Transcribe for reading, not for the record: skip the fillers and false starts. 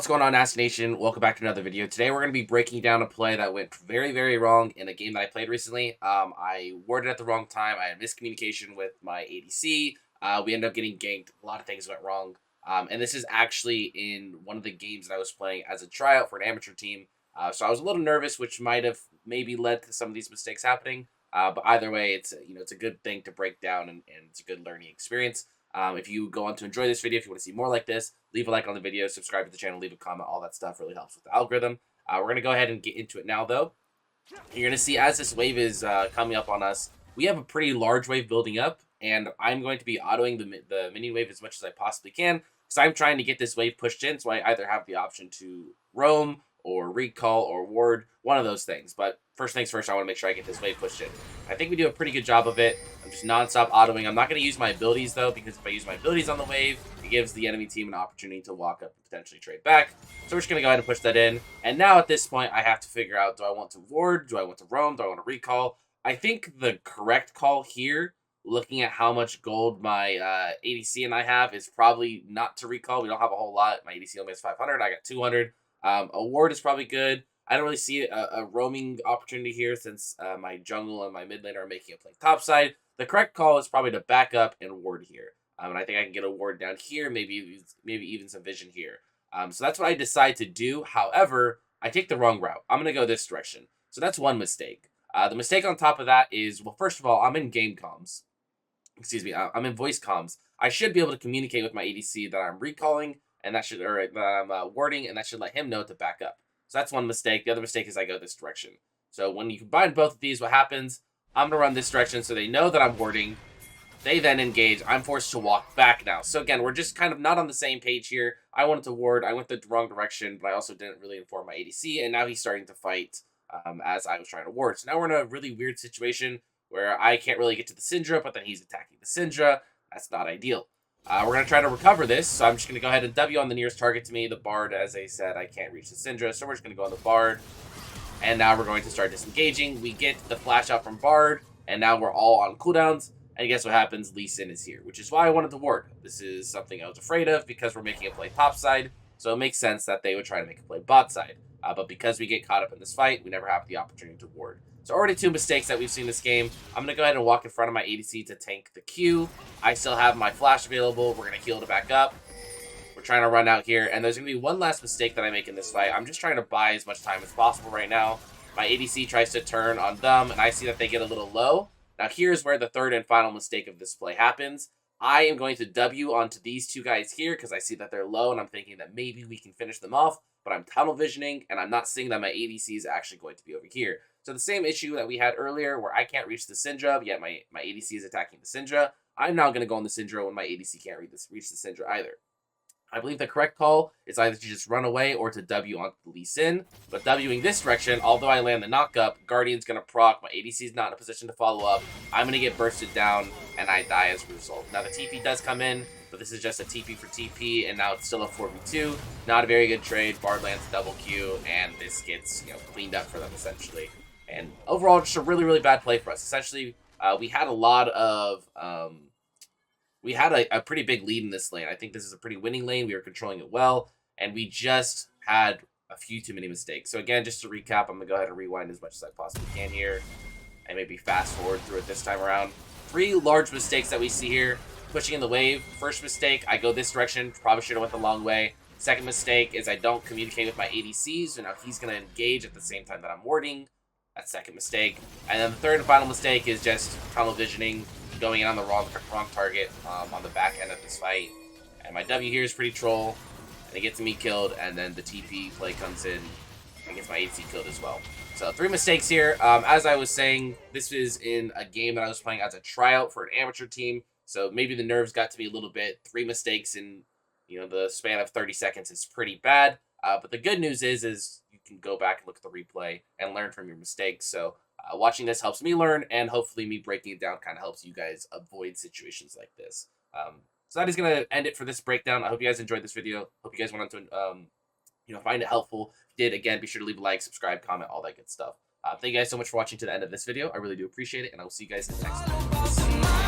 going on, Nasteey Nation? Welcome back to another video. Today we're going to be breaking down a play that went very, very wrong in a game that I played recently. I worded at the wrong time. I had miscommunication with my ADC. We ended up getting ganked. A lot of things went wrong. And this is actually in one of the games that I was playing as a tryout for an amateur team. So I was a little nervous, which might have maybe led to some of these mistakes happening. But either way, it's a good thing to break down, and it's a good learning experience. If you go on to enjoy this video, if you want to see more like this, leave a like on the video, subscribe to the channel, leave a comment. All that stuff really helps with the algorithm. We're going to go ahead and get into it now, though. You're going to see as this wave is coming up on us, we have a pretty large wave building up, and I'm going to be autoing the mini wave as much as I possibly can, because I'm trying to get this wave pushed in, so I either have the option to roam or recall or ward, one of those things. But first things first, I want to make sure I get this wave pushed in. I think we do a pretty good job of it. I'm just non-stop autoing. I'm not going to use my abilities, though, because if I use my abilities on the wave, it gives the enemy team an opportunity to walk up and potentially trade back. So we're just going to go ahead and push that in. And now at this point, I have to figure out, do I want to ward? Do I want to roam? Do I want to recall? I think the correct call here, looking at how much gold my ADC and I have, is probably not to recall. We don't have a whole lot. My ADC only has 500. I got 200. A ward is probably good. I don't really see a roaming opportunity here since my jungle and my mid laner are making a play topside. The correct call is probably to back up and ward here. And I think I can get a ward down here, maybe even some vision here. So that's what I decide to do. However, I take the wrong route. I'm going to go this direction. So that's one mistake. The mistake on top of that is, well, first of all, I'm in game comms. Excuse me, I'm in voice comms. I should be able to communicate with my ADC that I'm recalling, and that should, or that I'm warding, and that should let him know to back up. So that's one mistake. The other mistake is I go this direction. So when you combine both of these, what happens? I'm going to run this direction so they know that I'm warding. They then engage. I'm forced to walk back now. So again, we're just kind of not on the same page here. I wanted to ward. I went the wrong direction, but I also didn't really inform my ADC, and now he's starting to fight as I was trying to ward. So now we're in a really weird situation where I can't really get to the Syndra, but then he's attacking the Syndra. That's not ideal. We're going to try to recover this, so I'm just going to go ahead and W on the nearest target to me. The Bard, as I said, I can't reach the Syndra, so we're just going to go on the Bard. And now we're going to start disengaging. We get the flash out from Bard, and now we're all on cooldowns. And guess what happens? Lee Sin is here, which is why I wanted to ward. This is something I was afraid of because we're making a play topside, so it makes sense that they would try to make a play bot side. But because we get caught up in this fight, we never have the opportunity to ward. So already two mistakes that we've seen this game. I'm going to go ahead and walk in front of my ADC to tank the Q. I still have my flash available. We're going to heal to back up. We're trying to run out here. And there's going to be one last mistake that I make in this fight. I'm just trying to buy as much time as possible right now. My ADC tries to turn on them, and I see that they get a little low. Now here's where the third and final mistake of this play happens. I am going to W onto these two guys here because I see that they're low, and I'm thinking that maybe we can finish them off. But I'm tunnel visioning, and I'm not seeing that my ADC is actually going to be over here. So the same issue that we had earlier where I can't reach the Syndra, yet my ADC is attacking the Syndra. I'm now going to go on the Syndra when my ADC can't reach the Syndra either. I believe the correct call is either to just run away or to W onto the Lee Sin. But Wing this direction, although I land the knock-up, Guardian's going to proc, my ADC is not in a position to follow up. I'm going to get bursted down, and I die as a result. Now the TP does come in, but this is just a TP for TP, and now it's still a 4v2. Not a very good trade. Bard lands double Q, and this gets cleaned up for them, essentially. And overall, just a really, really bad play for us. Essentially, we had a lot of... we had a pretty big lead in this lane. I think this is a pretty winning lane. We were controlling it well, and we just had a few too many mistakes. So again, just to recap, I'm going to go ahead and rewind as much as I possibly can here, and maybe fast forward through it this time around. 3 large mistakes that we see here. Pushing in the wave. First mistake, I go this direction. Probably should have went the long way. Second mistake is I don't communicate with my ADC, so now he's going to engage at the same time that I'm warding. That's second mistake. And then the third and final mistake is just tunnel visioning, going in on the wrong target on the back end of this fight. And my W here is pretty troll, and it gets me killed, and then the TP play comes in and gets my ADC killed as well. So 3 mistakes here. As I was saying, this is in a game that I was playing as a tryout for an amateur team, so maybe the nerves got to me a little bit. 3 mistakes in the span of 30 seconds is pretty bad. But the good news is you can go back and look at the replay and learn from your mistakes. So watching this helps me learn, and hopefully me breaking it down kind of helps you guys avoid situations like this. So that is going to end it for this breakdown. I hope you guys enjoyed this video. Hope you guys went on to find it helpful. If you did, again, be sure to leave a like, subscribe, comment, all that good stuff. Thank you guys so much for watching to the end of this video. I really do appreciate it, and I will see you guys in the next one.